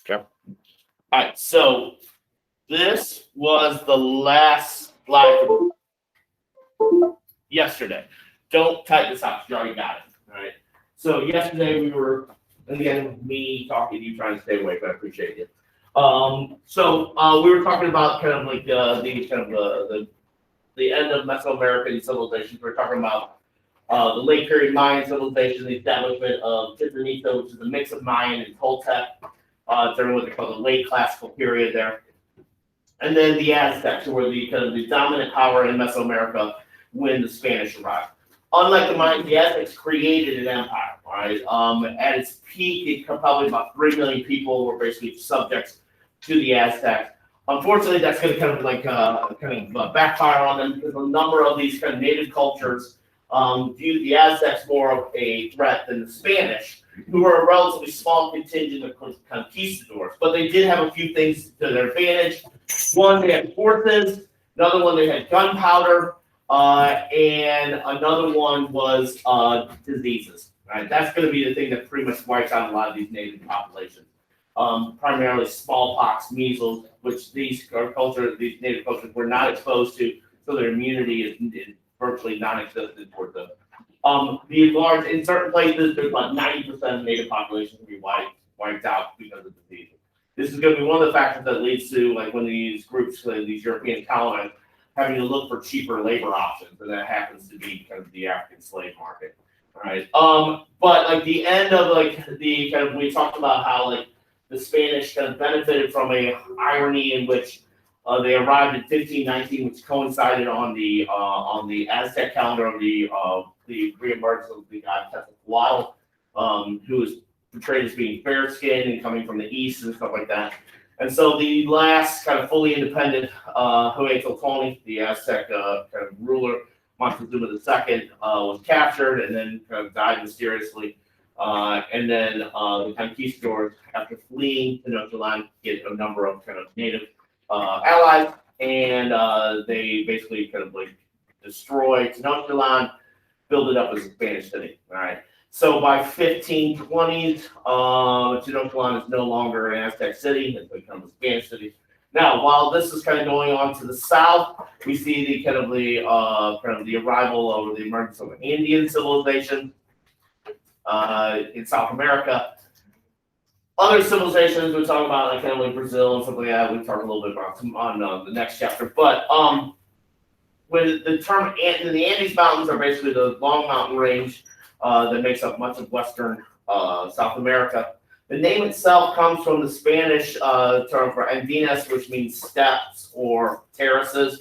Okay. All right. So this was the last slide from yesterday. Don't type this out. You already got it. All right. So yesterday we were, again, me talking, you trying to stay awake, but I appreciate you. We were talking about kind of like the end of Mesoamerican civilizations. We were talking about the late period Mayan civilization, the establishment of Chichen Itza, which is a mix of Mayan and Toltec during what they call the late classical period there. And then the Aztecs were the kind of the dominant power in Mesoamerica when the Spanish arrived. Unlike the Mayans, the Aztecs created an empire. Right? At its peak, probably about 3 million people were basically subjects to the Aztecs. Unfortunately, that's going to kind of backfire on them because a number of these kind of native cultures viewed the Aztecs more of a threat than the Spanish, who were a relatively small contingent of conquistadors. But they did have a few things to their advantage. One, they had horses. Another one, they had gunpowder. And another one was diseases. Right? That's going to be the thing that pretty much wipes out a lot of these native populations. Primarily smallpox, measles, which these native cultures were not exposed to, so their immunity is virtually non-existent towards them. In certain places, there's about 90% of native populations will be wiped out because of disease. This is going to be one of the factors that leads to, like, when these groups, these European colonists, having to look for cheaper labor options, and that happens to be kind of the African slave market. All right. But like the end of we talked about how like the Spanish kind of benefited from a irony in which they arrived in 1519, which coincided on the Aztec calendar of the reemergence of the god Quetzalcoatl, who was portrayed as being fair-skinned and coming from the east and stuff like that. And so the last kind of fully independent Huaytotoni, the Aztec kind of ruler, Montezuma II, was captured and then kind of died mysteriously. And then the conquistadors, after fleeing Tenochtitlan, get a number of kind of native allies, and they basically kind of like destroy Tenochtitlan, build it up as a Spanish city. All right. So by 1520s, Tenochtitlan is no longer an Aztec city; it becomes a Spanish city. Now, while this is kind of going on to the south, we see the kind of the arrival of the emergence of Andean Civilizations in South America. Other civilizations we talk about, like kind of like Brazil and stuff like that. We talk a little bit about on the next chapter. But when the term the Andes Mountains are basically the long mountain range that makes up much of western South America. The name itself comes from the Spanish term for andinas, which means steppes or terraces.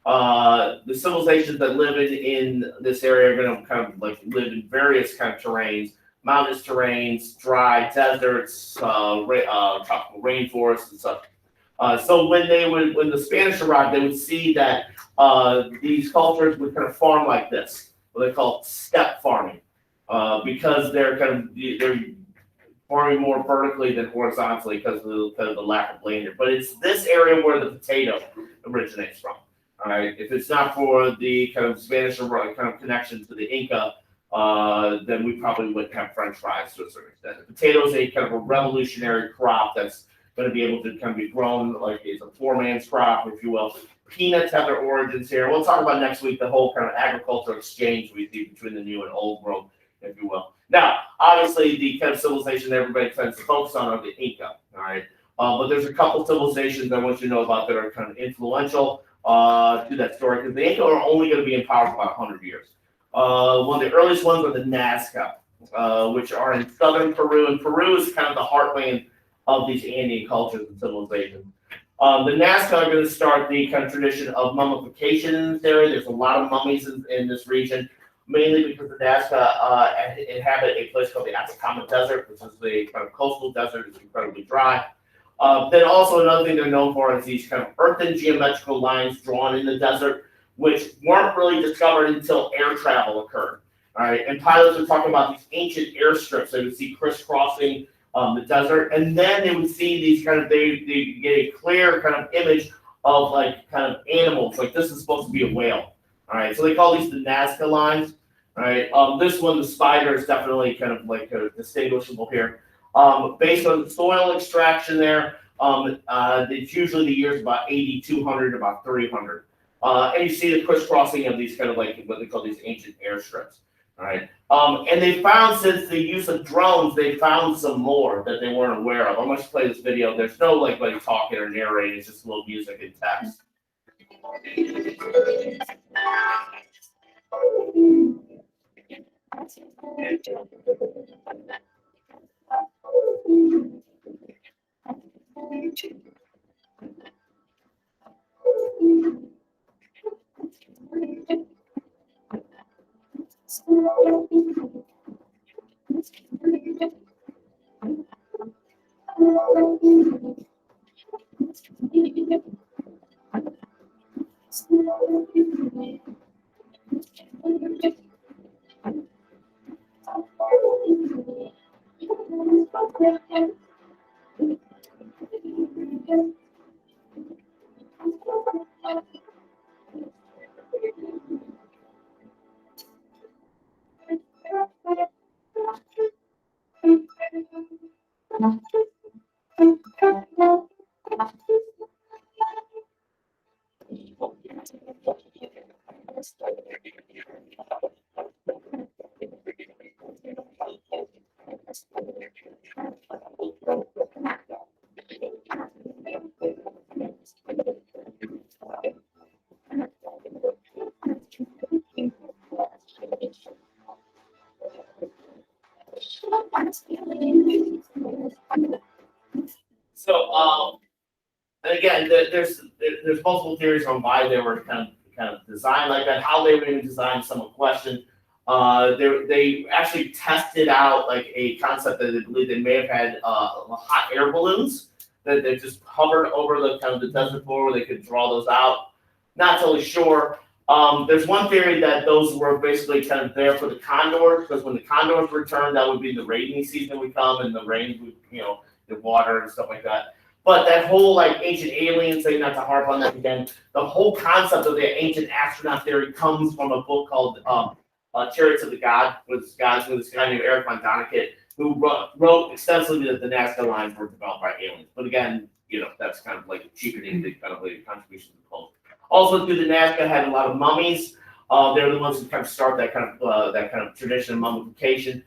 The civilizations that live in this area are going to kind of like live in various kind of terrains, mountainous terrains, dry deserts, tropical rainforests, and such. So when the Spanish arrived, they would see that these cultures would kind of farm like this, what they call steppe farming, because they're farming more vertically than horizontally because of the lack of land here. But it's this area where the potato originates from. All right. If it's not for the kind of Spanish kind of connection to the Inca, then we probably wouldn't have French fries to a certain extent. The potato is a kind of a revolutionary crop that's going to be able to kind of be grown like it's a poor man's crop, if you will. Peanuts have their origins here. We'll talk about next week the whole kind of agricultural exchange we see between the new and old world, if you will. Now, obviously, the kind of civilization that everybody tends to focus on are the Inca. All right. But there's a couple civilizations I want you to know about that are kind of influential to that story, because the Inca are only going to be in power for about 100 years. One of the earliest ones are the Nazca, which are in southern Peru, and Peru is kind of the heartland of these Andean cultures and civilizations. The Nazca are going to start the kind of tradition of mummification in this area. There's a lot of mummies in this region, mainly because the Nazca inhabit a place called the Atacama Desert, which is a kind of coastal desert. It's incredibly dry. Then also another thing they're known for is these kind of earthen geometrical lines drawn in the desert, which weren't really discovered until air travel occurred. All right, and pilots are talking about these ancient airstrips they would see crisscrossing the desert, and then they would see these kind of they get a clear kind of image of like kind of animals, like this is supposed to be a whale. All right, so they call these the Nazca lines. All right, this one, the spider, is definitely kind of like distinguishable here. Based on the soil extraction there, it's usually the years about 80, 200, about 300. And you see the crisscrossing of these kind of like what they call these ancient airstrips. All right. And they found, since the use of drones, they found some more that they weren't aware of. I'm going to play this video. There's no like buddy talking or narrating. It's just a little music and text. So, and again, there's multiple theories on why they were kind of designed like that, how they were even designed. Some question. They actually tested out like a concept that they believe they may have had hot air balloons that just hovered over the kind of the desert floor where they could draw those out. Not totally sure. There's one theory that those were basically kind of there for the condors, because when the condors returned, that would be the rainy season would come and the rain would, the water and stuff like that. But that whole like ancient alien thing, not to harp on that again, the whole concept of the ancient astronaut theory comes from a book called Chariots of the Gods with this guy named Eric von Däniken, who wrote extensively that the Nazca lines were developed by aliens. But again, that's kind of like cheapening the kind of like contribution to the cult. Also, through the Nazca had a lot of mummies. They're the ones who kind of start that kind of tradition of mummification.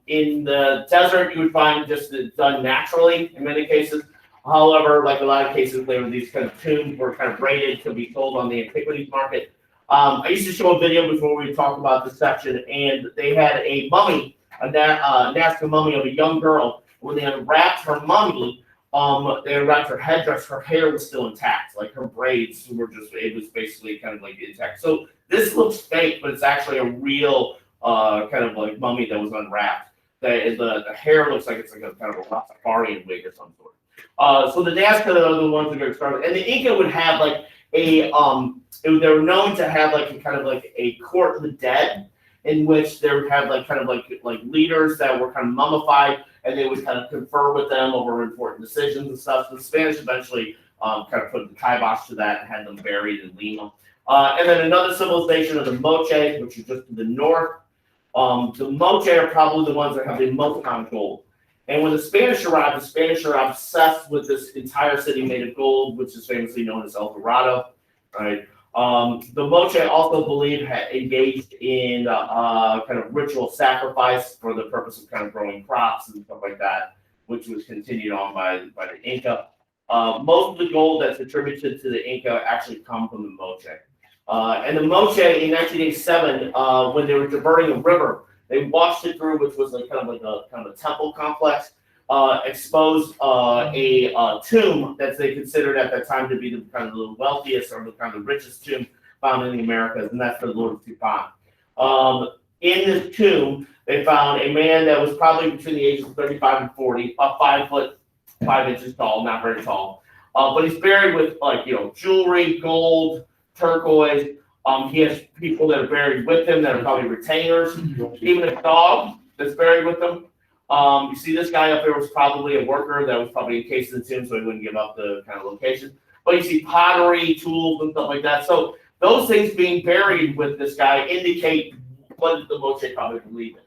In the desert, you would find just done naturally in many cases. However, like a lot of cases, these kind of tombs were kind of raided to be sold on the antiquities market. I used to show a video before we talked about this section, and they had a mummy, a Nazca mummy of a young girl. When they unwrapped her mummy, they unwrapped her headdress. Her hair was still intact, like her braids were it was basically kind of like intact. So this looks fake, but it's actually a real kind of like mummy that was unwrapped. The hair looks like it's like a kind of a Rastafarian wig or some sort. So the Nazca are the ones that got started, and the Inca would have like they were known to have like a kind of like a court of the dead, in which they would have like kind of like leaders that were kind of mummified, and they would kind of confer with them over important decisions and stuff. So the Spanish eventually kind of put the kibosh to that and had them buried in Lima. And then another civilization of the Moche, which is just to the north. The Moche are probably the ones that have the most amount of gold. And when the Spanish are obsessed with this entire city made of gold, which is famously known as El Dorado, right? The Moche also believe had engaged in kind of ritual sacrifice for the purpose of kind of growing crops and stuff like that, which was continued on by the Inca. Most of the gold that's attributed to the Inca actually come from the Moche. And the Moche in 1987, when they were diverting a river, they washed it through, which was like kind of a temple complex, exposed a tomb that they considered at that time to be the kind of the wealthiest or the kind of the richest tomb found in the Americas, and that's the Lord of Tupan. In this tomb, they found a man that was probably between the ages of 35 and 40, about 5 foot 5 inches tall, not very tall, but he's buried with jewelry, gold, turquoise. He has people that are buried with him that are probably retainers. Even a dog that's buried with them. You see this guy up there was probably a worker that was probably encased in the tomb, so he wouldn't give up the kind of location. But you see pottery, tools, and stuff like that. So those things being buried with this guy indicate what the Moche probably believe in.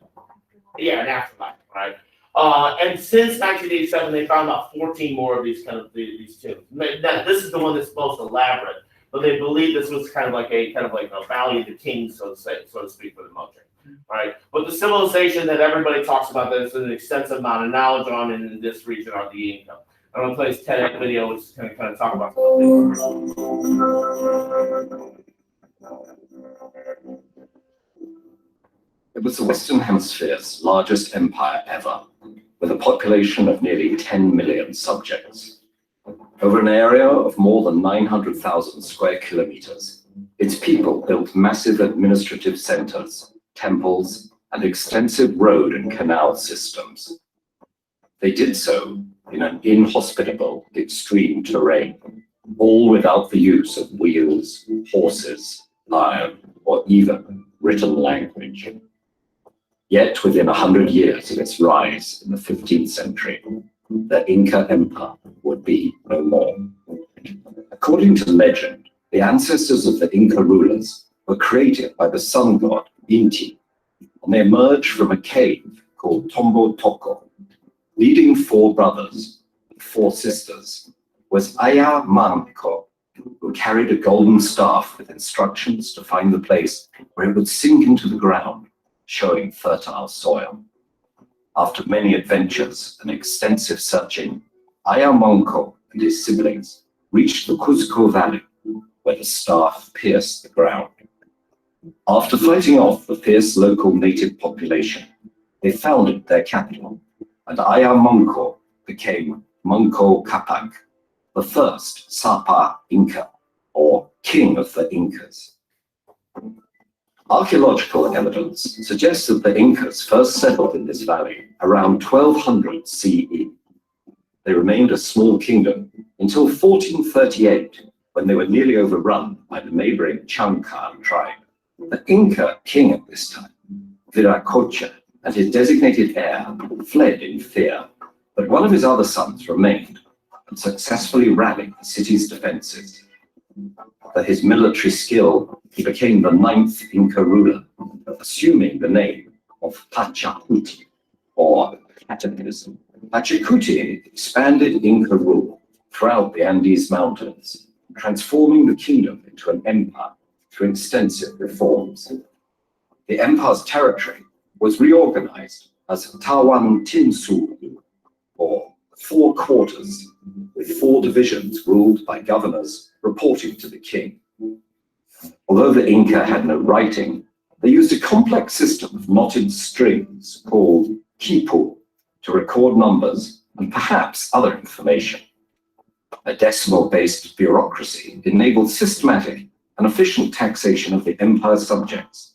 Yeah, an afterlife, right? And since 1987, they found about 14 more of these these tombs. Now, this is the one that's most elaborate, but they believe this was kind of like a Valley of the Kings, so to speak, for the Moche, right? But the civilization that everybody talks about, there's an extensive amount of knowledge on in this region, are the Inca. I'm gonna play this TEDx video, which is gonna kind of talk about It was the Western Hemisphere's largest empire ever, with a population of nearly 10 million subjects. Over an area of more than 900,000 square kilometers, its people built massive administrative centers, temples, and extensive road and canal systems. They did so in an inhospitable, extreme terrain, all without the use of wheels, horses, iron, or even written language. Yet within 100 years of its rise in the 15th century, the Inca Empire would be no more. According to legend, the ancestors of the Inca rulers were created by the sun god Inti, and they emerged from a cave called Tombo Toko. Leading 4 brothers and 4 sisters was Aya Manco, who carried a golden staff with instructions to find the place where it would sink into the ground, showing fertile soil. After many adventures and extensive searching, Aya Manco and his siblings reached the Cuzco Valley, where the staff pierced the ground. After fighting off the fierce local native population, they founded their capital, and Aya Manco became Manco Capac, the first Sapa Inca, or king of the Incas. Archaeological evidence suggests that the Incas first settled in this valley around 1200 CE. They remained a small kingdom until 1438, when they were nearly overrun by the neighboring Chancan tribe. The Inca king at this time, Viracocha, and his designated heir fled in fear, but one of his other sons remained and successfully rallied the city's defenses. For his military skill, he became the 9th Inca ruler, assuming the name of Pachacuti, or Cataclysm. Pachacuti expanded Inca rule throughout the Andes Mountains, transforming the kingdom into an empire through extensive reforms. The empire's territory was reorganized as Tawan Tinsu, or 4 quarters, with 4 divisions ruled by governors reporting to the king. Although the Inca had no writing, they used a complex system of knotted strings called quipu to record numbers and perhaps other information. A decimal-based bureaucracy enabled systematic and efficient taxation of the empire's subjects.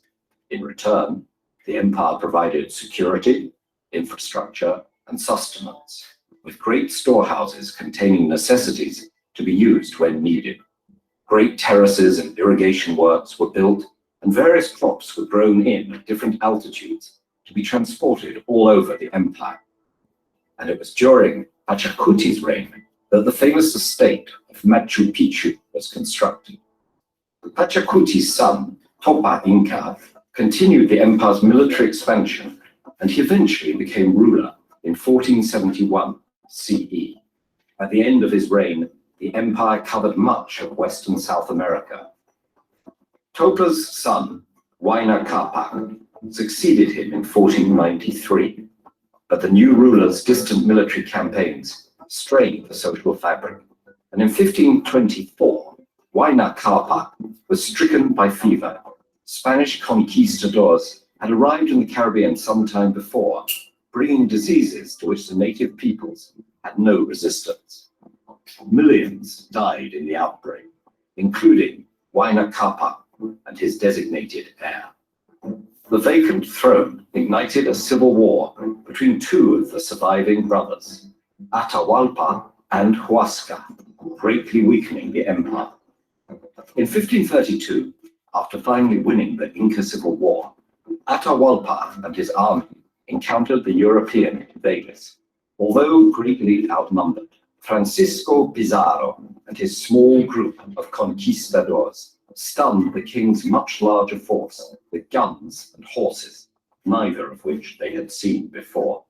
In return, the empire provided security, infrastructure, and sustenance, with great storehouses containing necessities to be used when needed. Great terraces and irrigation works were built, and various crops were grown in at different altitudes to be transported all over the empire. And it was during Pachacuti's reign that the famous estate of Machu Picchu was constructed. Pachacuti's son, Topa Inca, continued the empire's military expansion, and he eventually became ruler in 1471 CE. At the end of his reign, the empire covered much of western South America. Topa's son, Huayna Capac, succeeded him in 1493, but the new ruler's distant military campaigns strained the social fabric, and in 1524, Huayna Capac was stricken by fever. Spanish conquistadors had arrived in the Caribbean some time before, bringing diseases to which the native peoples had no resistance. Millions died in the outbreak, including Huayna Capac and his designated heir. The vacant throne ignited a civil war between 2 of the surviving brothers, Atahualpa and Huasca, greatly weakening the empire. In 1532, after finally winning the Inca Civil War, Atahualpa and his army encountered the European invaders. Although greatly outnumbered, Francisco Pizarro and his small group of conquistadors stunned the king's much larger force with guns and horses, neither of which they had seen before.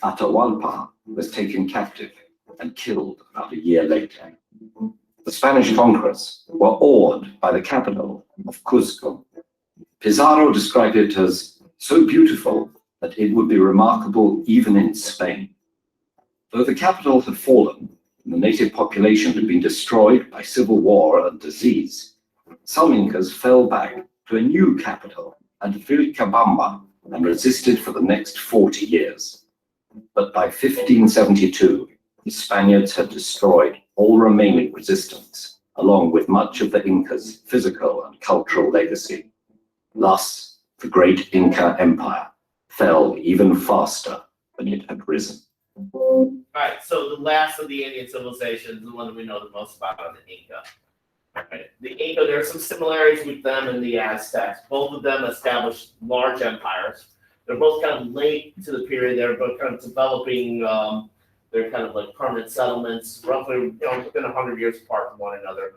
Atahualpa was taken captive and killed about a year later. The Spanish conquerors were awed by the capital of Cuzco. Pizarro described it as so beautiful that it would be remarkable even in Spain. Though the capital had fallen and the native population had been destroyed by civil war and disease, some Incas fell back to a new capital at Vilcabamba and resisted for the next 40 years. But by 1572, the Spaniards had destroyed all remaining resistance, along with much of the Incas' physical and cultural legacy. Thus, the great Inca Empire fell even faster than it had risen. Right, so the last of the Andean civilizations, the one that we know the most about, are the Inca. Right. The Inca, there are some similarities with them and the Aztecs. Both of them established large empires. They're both kind of late to the period. They're both kind of developing. They're kind of like permanent settlements, roughly within 100 years apart from one another.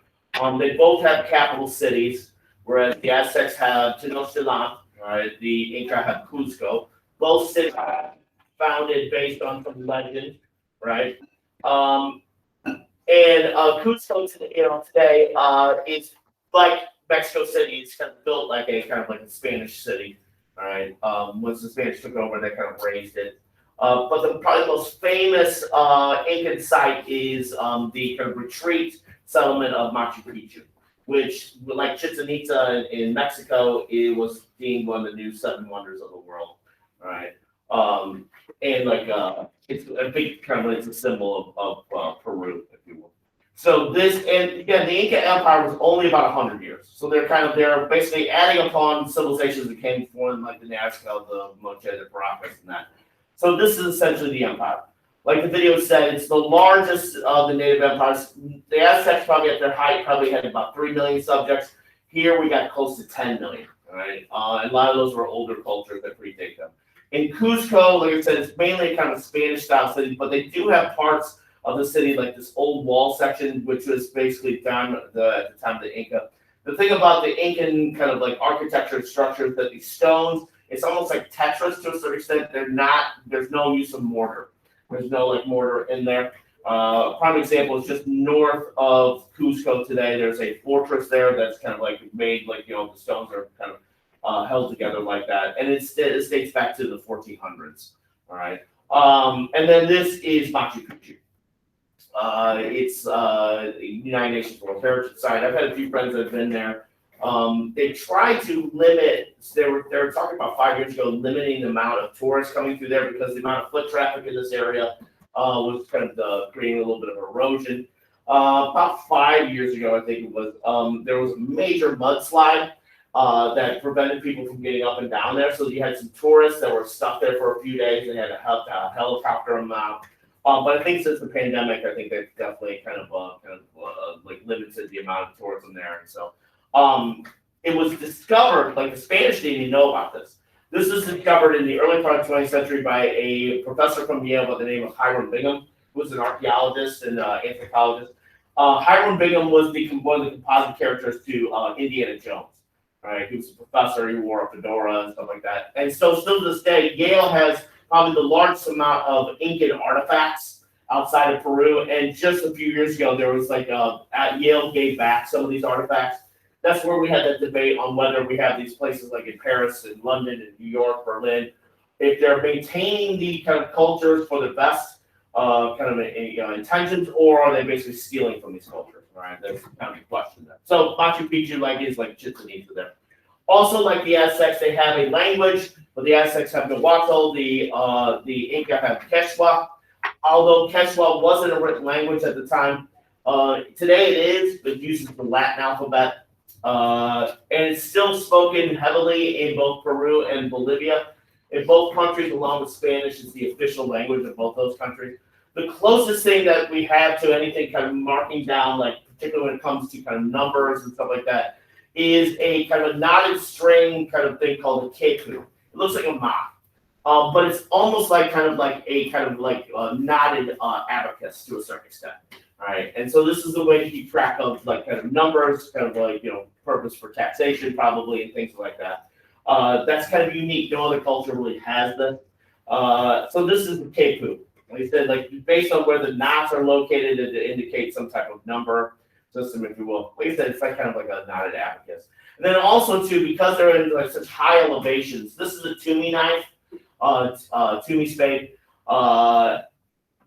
They both have capital cities, whereas the Aztecs have Tenochtitlan, right? The Inca have Cuzco. Both cities founded based on some legend, right? And Cuzco today is like Mexico City. It's kind of built like a Spanish city. All right. Once the Spanish took over, they kind of raised it. But probably the most famous Incan site is the kind of retreat settlement of Machu Picchu, which, like Chichen Itza in Mexico, it was deemed one of the new seven wonders of the world. All right. And it's a big kind of it's a symbol of Peru, if you will. So this, and again, the Inca Empire was only about 100 years. So they're basically adding upon civilizations that came before them, like the Nazca, the Moche, the Paracas, and that. So this is essentially the empire. Like the video said, it's the largest of the native empires. The Aztecs probably at their height probably had about 3 million subjects. Here we got close to 10 million, right? And a lot of those were older cultures that predate them. In Cuzco, like I said, it's mainly a kind of Spanish-style city, but they do have parts of the city, like this old wall section, which was basically done at the time of the Inca. The thing about the Incan kind of like architecture and structure is that these stones, it's almost like Tetris to a certain extent. There's no use of mortar. There's no like mortar in there. Prime example is just north of Cuzco today. There's a fortress there that's kind of like made like, the stones are kind of held together like that. And it dates back to the 1400s. All right. And then this is Machu Picchu. It's United Nations World Heritage Site. I've had a few friends that have been there. They tried to limit, they were talking about 5 years ago, limiting the amount of tourists coming through there because the amount of foot traffic in this area was kind of creating a little bit of erosion. About 5 years ago, I think it was, there was a major mudslide that prevented people from getting up and down there. So you had some tourists that were stuck there for a few days. They had to helicopter them out. But I think since the pandemic, I think they've definitely kind of like limited the amount of tourism there. And so it was discovered, like the Spanish didn't even know about this. This was discovered in the early part of the 20th century by a professor from Yale by the name of Hiram Bingham, who was an archaeologist and anthropologist. Hiram Bingham was one of the composite characters to Indiana Jones. Right, he was a professor. He wore a fedora and stuff like that. And so, still to this day, Yale has probably the largest amount of Incan artifacts outside of Peru. And just a few years ago, there was Yale gave back some of these artifacts. That's where we had that debate on whether we have these places like in Paris and London and New York, Berlin, if they're maintaining the kind of cultures for the best intentions, or are they basically stealing from these cultures? Right, that's kind of a question there. So Machu Picchu is like Chichen Itza there. Also, like the Aztecs, they have a language, but the Aztecs have Nahuatl, the Inca have Quechua. Although Quechua wasn't a written language at the time, today it is. It uses the Latin alphabet, and it's still spoken heavily in both Peru and Bolivia. In both countries, along with Spanish, is the official language of both those countries. The closest thing that we have to anything kind of marking down, like particularly when it comes to kind of numbers and stuff like that, is a kind of knotted string kind of thing called a keku. It looks like a mop, but it's almost like a knotted abacus to a certain extent. All right, and so this is the way to keep track of like kind of numbers, kind of like purpose for taxation probably and things like that. That's kind of unique. No other culture really has this. So this is the Kepu. Like I said, like based on where the knots are located, it indicates some type of number system, if you will. Like I said, it's like kind of like a knotted abacus. And then also too, because they're in like such high elevations, this is a Toomey knife, Toomey spade.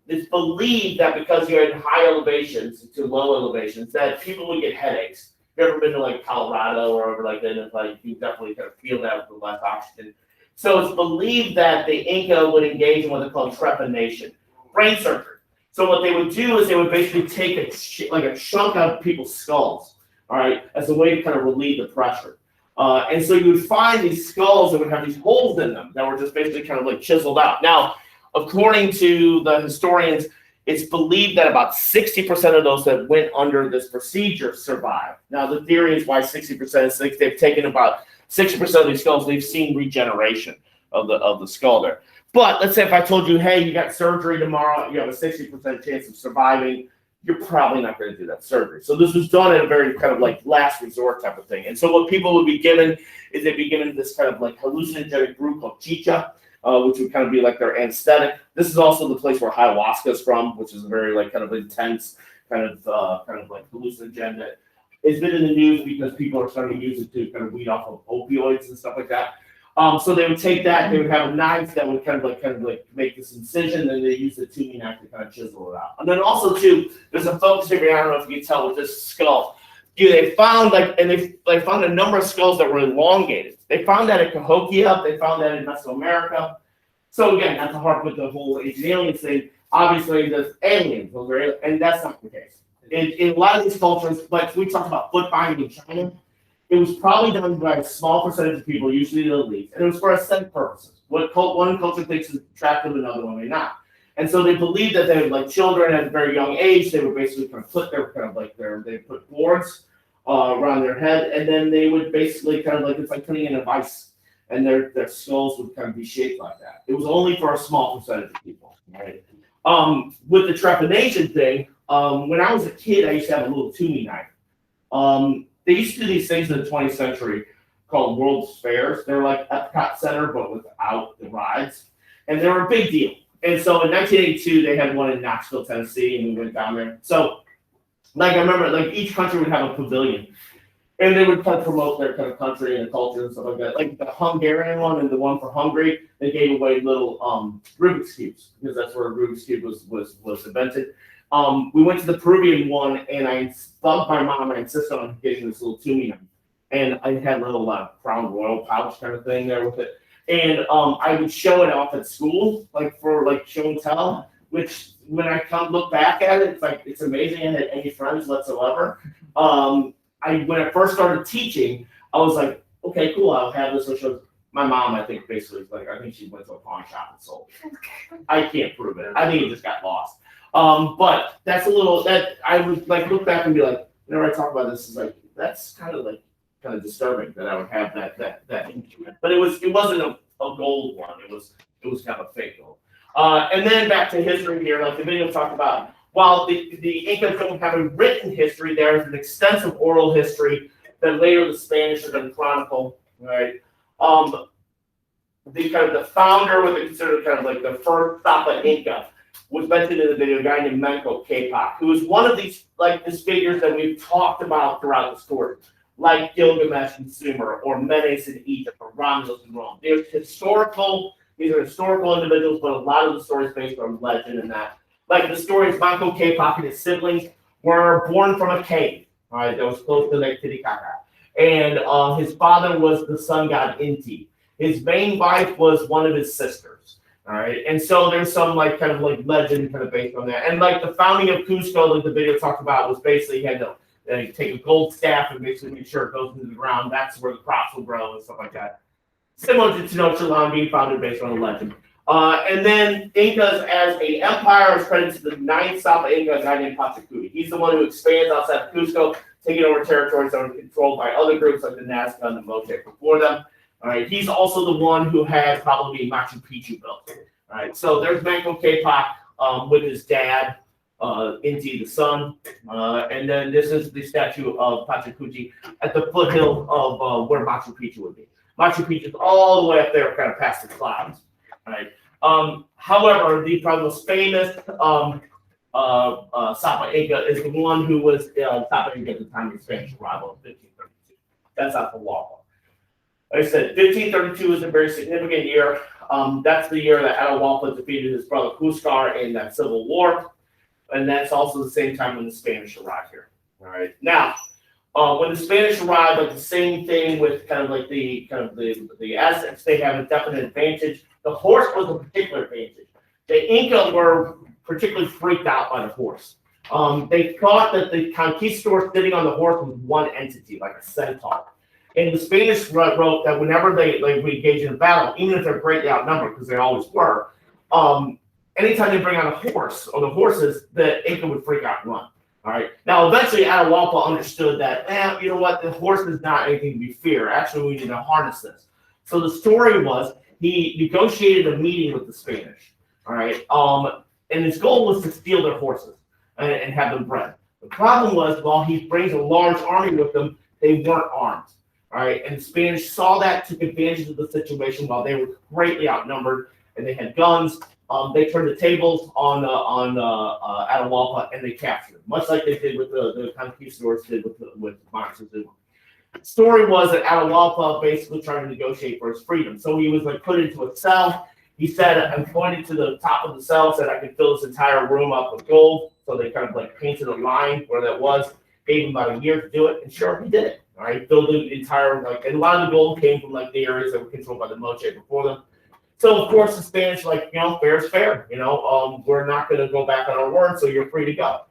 It's believed that because you're in high elevations to low elevations, that people would get headaches. If you've ever been to like Colorado or over like that, it's like you definitely kind of feel that with less oxygen. So it's believed that the Inca would engage in what they call trepanation, brain surgery. So what they would do is they would basically take a chunk out of people's skulls, all right, as a way to kind of relieve the pressure. And so you would find these skulls that would have these holes in them that were just basically kind of like chiseled out. Now, according to the historians, it's believed that about 60% of those that went under this procedure survived. Now, the theory is why 60% is like they've taken about 60% of these skulls, they've seen regeneration of the skull there. But let's say if I told you, hey, you got surgery tomorrow, you have a 60% chance of surviving, you're probably not going to do that surgery. So this was done in a very kind of like last resort type of thing. And so what people would be given is they'd be given this kind of like hallucinogenic brew called chicha, which would kind of be like their anesthetic. This is also the place where ayahuasca is from, which is a very like kind of intense kind of like hallucinogen that has been in the news because people are starting to use it to kind of weed off of opioids and stuff like that. So they would take that, they would have a knife that would kind of like make this incision, and they use the Toomey knife to kind of chisel it out. And then also too, there's a focus here, I don't know if you can tell with this skull. They found they found a number of skulls that were elongated. They found that in Cahokia, they found that in Mesoamerica. So again, not to harp with the whole Ancient Aliens thing, obviously there's aliens, and that's not the case. In a lot of these cultures, like we talked about foot binding in China, it was probably done by a small percentage of people, usually the elite, and it was for aesthetic purposes. What one culture thinks is attractive, another one may not. And so they believed that they would, like children at a very young age, they would basically kind of put they put boards around their head, and then they would basically kind of like, it's like putting in a vice, and their skulls would kind of be shaped like that. It was only for a small percentage of people, right? With the trepanation thing, when I was a kid, I used to have a little Toomey knife. They used to do these things in the 20th century called World's Fairs. They're like Epcot Center, but without the rides. And they were a big deal. And so in 1982, they had one in Knoxville, Tennessee, and we went down there. So, like, I remember, like, each country would have a pavilion. And they would kind of promote their kind of country and culture and stuff like that. Like the Hungarian one and the one for Hungary, they gave away little Rubik's Cubes, because that's where Rubik's Cube was invented. We went to the Peruvian one, and I bugged my mom and insisted on getting this little Toomey knife. And I had a little Crown Royal pouch kind of thing there with it. And I would show it off at school, like for like show and tell, which when I come look back at it, it's like, it's amazing I had any friends whatsoever. When I first started teaching, I was like, okay, cool, I'll have this. So my mom, I think, basically, like, I think she went to a pawn shop and sold it. I can't prove it. I think it just got lost. But that's a little that I would like look back and be like, whenever I talk about this, is like that's kind of disturbing that I would have that instrument. But it wasn't a gold one. It was kind of a fake gold. And then back to history here, like the video talked about, while the Incas don't have a written history, there is an extensive oral history that later the Spanish are going to chronicle, right? The founder, what they consider kind of like the first Sapa Inca, was mentioned in the video, a guy named Manco Capac, who is one of these figures that we've talked about throughout the story, like Gilgamesh and Sumer, or Menes in Egypt, or Romulus in Rome. These are historical individuals, but a lot of the stories based on legend and that. Like the story is Manco Capac and his siblings were born from a cave, all right, that was close to Lake Titicaca. And his father was the sun god Inti. His main wife was one of his sisters. All right, and so there's some kind of legend kind of based on that. And like the founding of Cusco, that the video talked about, was basically he had to take a gold staff and basically make sure it goes into the ground. That's where the crops will grow and stuff like that. Similar to Tenochtitlan being founded based on a legend. And then Incas as an empire is credited to the 9th Sapa Inca, a guy named Pachacuti. He's the one who expands outside of Cusco, taking over territories that were controlled by other groups like the Nazca and the Moche before them. All right, he's also the one who had probably Machu Picchu built. All right, so there's Manco Capac with his dad, Inti the son, and then this is the statue of Pachacuti at the foothill of where Machu Picchu would be. Machu Picchu is all the way up there, kind of past the clouds. All right, However, the probably most famous Sapa Inca is the one who was Sapa Inca at the time of the Spanish arrival in 1532. That's Atahualpa. Like I said, 1532 is a very significant year. That's the year that Atahualpa defeated his brother Cuscar in that civil war, and that's also the same time when the Spanish arrived here. All right. Now, when the Spanish arrived, like the same thing with kind of the Aztecs, they have a definite advantage. The horse was a particular advantage. The Inca were particularly freaked out by the horse. They thought that the conquistador sitting on the horse was one entity, like a centaur. And the Spanish wrote that whenever they engage in a battle, even if they're greatly outnumbered, because they always were, anytime they bring out a horse or the horses, the Inca would freak out and run. All right. Now, eventually, Atahualpa understood that, you know what, the horse is not anything to be feared. Actually, we need to harness this. So the story was he negotiated a meeting with the Spanish. All right. And his goal was to steal their horses and have them bred. The problem was, while he brings a large army with them, they weren't armed. All right, and the Spanish saw that, took advantage of the situation while they were greatly outnumbered, and they had guns. They turned the tables on Atahualpa, and they captured him, much like they did with the conquistadors did with Montezuma. The story was that Atahualpa basically tried to negotiate for his freedom, so he was like put into a cell. He said, "I'm pointed to the top of the cell, said I could fill this entire room up with gold." So they kind of like painted a line where that was. Gave him about a year to do it, and sure, he did it. All right, filled the entire and a lot of the gold came from the areas that were controlled by the Moche before them. So of course the Spanish fair is fair. We're not going to go back on our word, so you're free to go.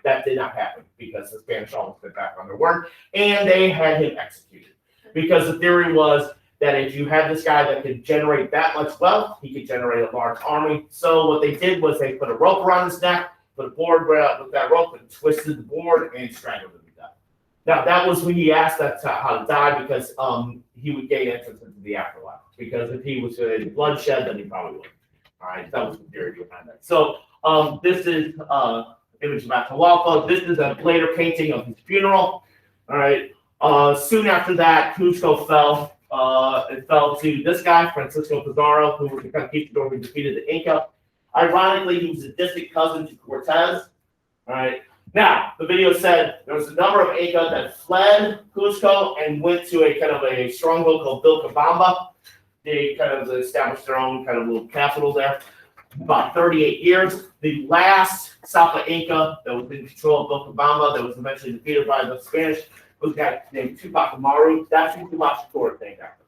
That did not happen because the Spanish almost went back on their word, and they had him executed because the theory was that if you had this guy that could generate that much wealth, he could generate a large army. So what they did was they put a rope around his neck, put a board with that rope, and twisted the board and strangled him to death. Now, that was when he asked that how to die because he would gain entrance into the afterlife. Because if he was in bloodshed, then he probably wouldn't. All right, that was the theory behind that. So this is image of Atahualpa. This is a later painting of his funeral. All right. Soon after that, Cusco fell. It fell to this guy, Francisco Pizarro, who was the conquistador who defeated the Inca. Ironically, he was a distant cousin to Cortez. All right. Now, the video said there was a number of Inca that fled Cusco and went to a kind of a stronghold called Vilcabamba. They kind of established their own kind of little capital there. About 38 years. The last Sapa Inca that was in control of Vilcabamba, that was eventually defeated by the Spanish, was a guy named Tupac Amaru. That's who Tupac Shakur is named after.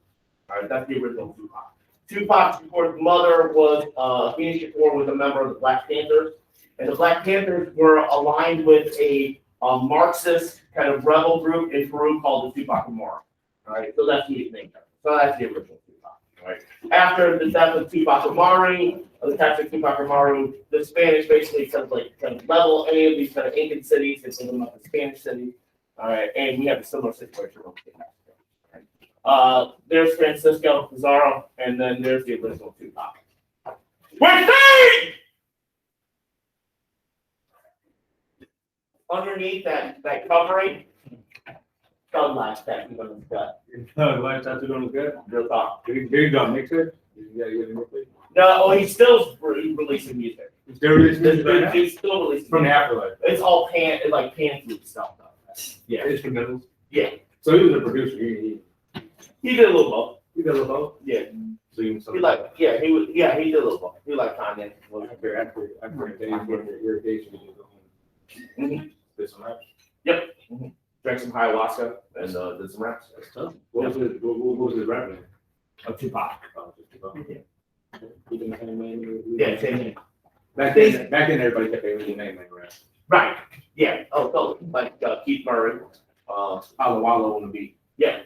All right, that's the original Tupac. Tupac Shakur's mother was Afeni Shakur, was a member of the Black Panthers. And the Black Panthers were aligned with a Marxist kind of rebel group in Peru called the Tupac Amaru. All right, so that's who he's named after. So that's the original Tupac. All right. After the death of Tupac Amaru, the capture of Tupac Amaru, the Spanish basically kind of level any of these kind of Incan cities and put them up as Spanish cities. All right, and we have a similar situation with Mexico. There's Francisco Pizarro, and then there's the original Tupac. Underneath that covering, sunlight tattoo on his gut. Light tattoo on his gut? Real talk. Did he got mix it? No, he's still releasing music. He's still releasing music right now? He's still releasing From the music. afterlife. It's all pan flute stuff though. Yeah. Instrumentals? Yeah. So he was a producer. He He did a little both. did a little both? Yeah. So he was He did a little both. He liked Kanye. after days worth of irrigation, he was Mhm. did some raps. Yep. Mm-hmm. Drank some ayahuasca and did some raps. That's tough. What was his rap name? Tupac. Oh, just Tupac. Even the same name? Yeah, same name. Back then, everybody kept their name like rap. Right. Yeah. Oh, totally. Like Keith Murray, Palo Wallo on the beat. Yeah.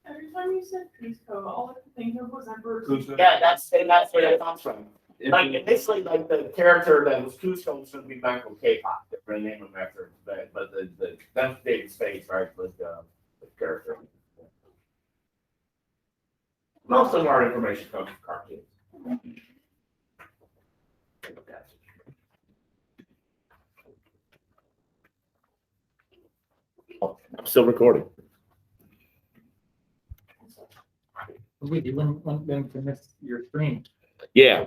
Every time you said Cusco, all I could think of was Emperor. Yeah, that's where that comes from. Like initially, like the character that was Cusco was going to be Michael K-pop. They're going to name him after that, but that's David's face, right? But the character. Most of our information comes from cartoons. I'm still recording. You wouldn't want them to miss your stream. Yeah,